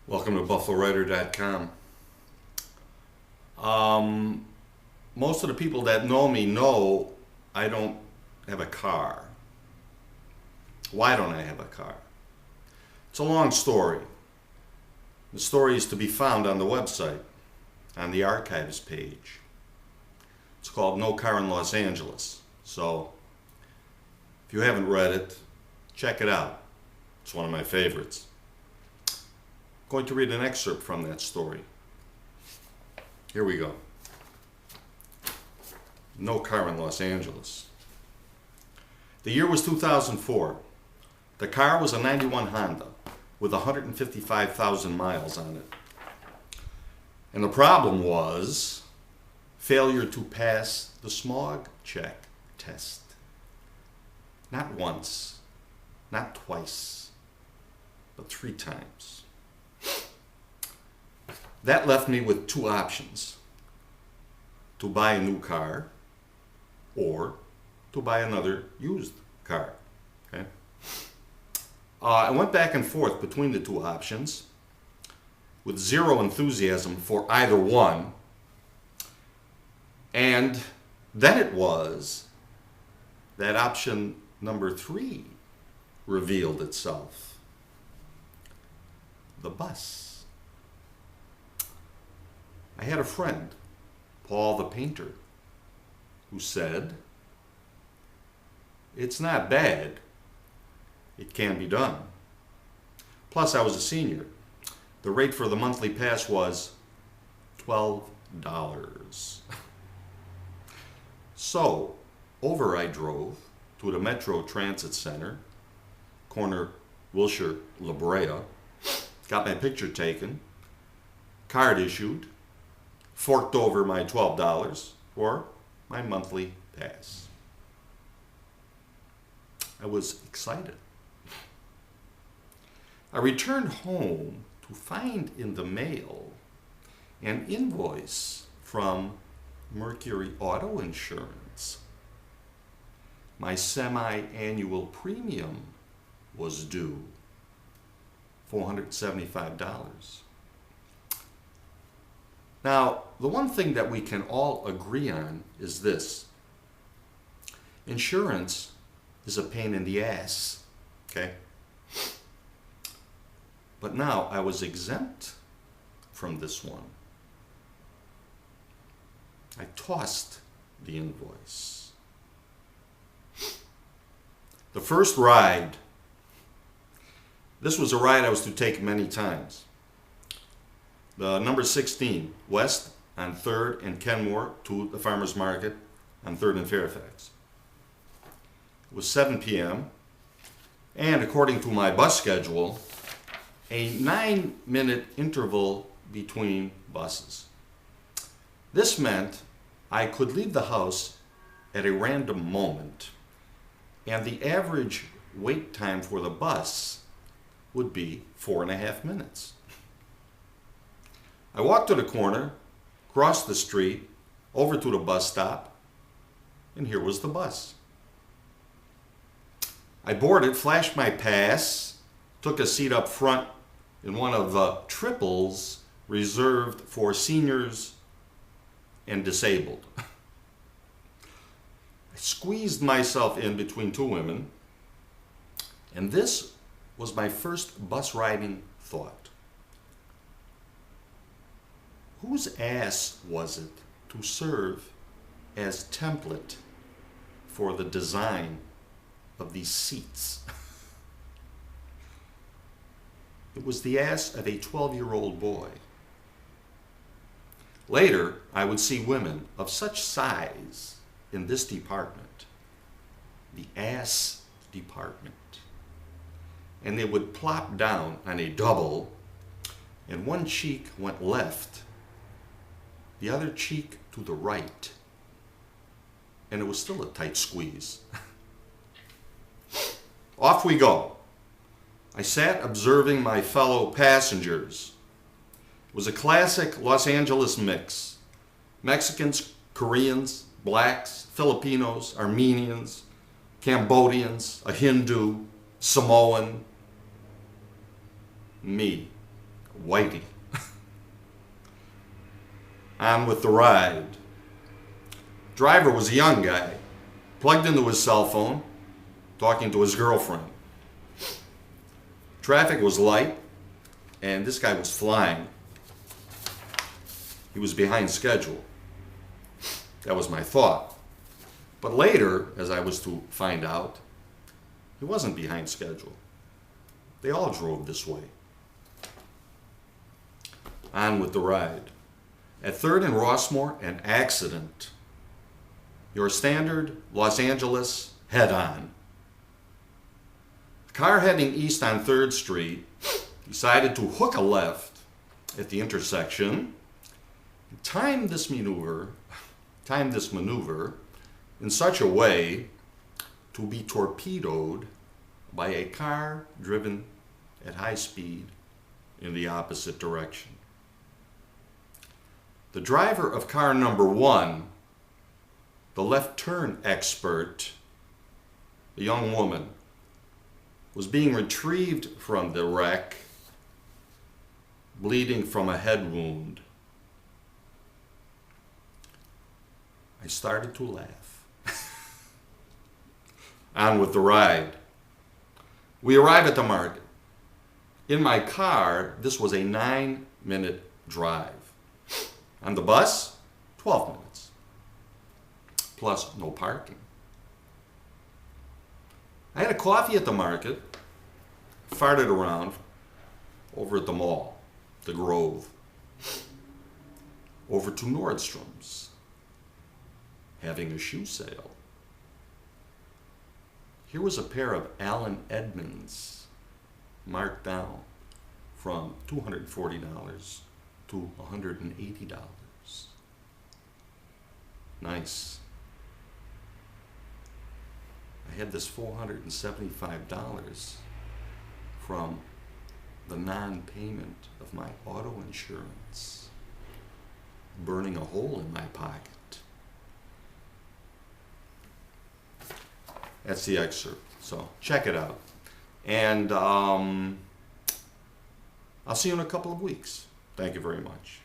Welcome to BuffaloWriter.com. Most of the people that know me know I don't have a car. Why don't I have a car? It's a long story. The story is to be found on the website, on the archives page. It's called No Car in Los Angeles. So if you haven't read it, check it out. It's one of my favorites. I'm going to read an excerpt from that story. Here we go. No car in Los Angeles. The year was 2004. The car was a 91 Honda with 155,000 miles on it. And the problem was failure to pass the smog check test. Not once, not twice, but 3 times. That left me with 2 options: to buy a new car or to buy another used car. Okay? I went back and forth between the 2 options with zero enthusiasm for either one. And then it was that option number 3 revealed itself: the bus. I had a friend, Paul the painter, who said, "It's not bad. It can be done." Plus, I was a senior. The rate for the monthly pass was $12. So, over I drove to the Metro Transit Center, corner Wilshire La Brea, got my picture taken, card issued, forked over my $12 for my monthly pass. I was excited. I returned home to find in the mail an invoice from Mercury Auto Insurance. My semi-annual premium was due $475. Now, the one thing that we can all agree on is this: insurance is a pain in the ass, okay? But now I was exempt from this one. I tossed the invoice. The first ride, this was a ride I was to take many times. The number 16, west on 3rd and Kenmore to the farmer's market on 3rd and Fairfax. It was 7 p.m. and according to my bus schedule, a 9-minute interval between buses. This meant I could leave the house at a random moment, and the average wait time for the bus would be 4.5 minutes. I walked to the corner, crossed the street, over to the bus stop, and here was the bus. I boarded, flashed my pass, took a seat up front in one of the triples reserved for seniors and disabled. I squeezed myself in between 2 women, and this was my first bus riding thought. Whose ass was it to serve as template for the design of these seats? It was the ass of a 12-year-old boy. Later, I would see women of such size in this department, the ass department, and they would plop down on a double, and one cheek went left, the other cheek to the right, and it was still a tight squeeze. Off we go. I sat observing my fellow passengers. It was a classic Los Angeles mix: Mexicans, Koreans, blacks, Filipinos, Armenians, Cambodians, a Hindu, Samoan, me, Whitey. On with the ride. Driver was a young guy, plugged into his cell phone, talking to his girlfriend. Traffic was light, and this guy was flying. He was behind schedule. That was my thought. But later, as I was to find out, he wasn't behind schedule. They all drove this way. On with the ride. At 3rd and Rossmore, an accident. Your standard Los Angeles head-on. A car heading east on 3rd Street decided to hook a left at the intersection, time this maneuver in such a way to be torpedoed by a car driven at high speed in the opposite direction. The driver of car number 1, the left turn expert, a young woman, was being retrieved from the wreck, bleeding from a head wound. I started to laugh. On with the ride. We arrive at the market. In my car, this was a 9-minute drive. On the bus, 12 minutes. Plus no parking. I had a coffee at the market, farted around over at the mall, the Grove, over to Nordstrom's, having a shoe sale. Here was a pair of Allen Edmonds marked down from $240 to $180. Nice. I had this $475 from the non-payment of my auto insurance, burning a hole in my pocket. That's the excerpt, so check it out. And I'll see you in a couple of weeks. Thank you very much.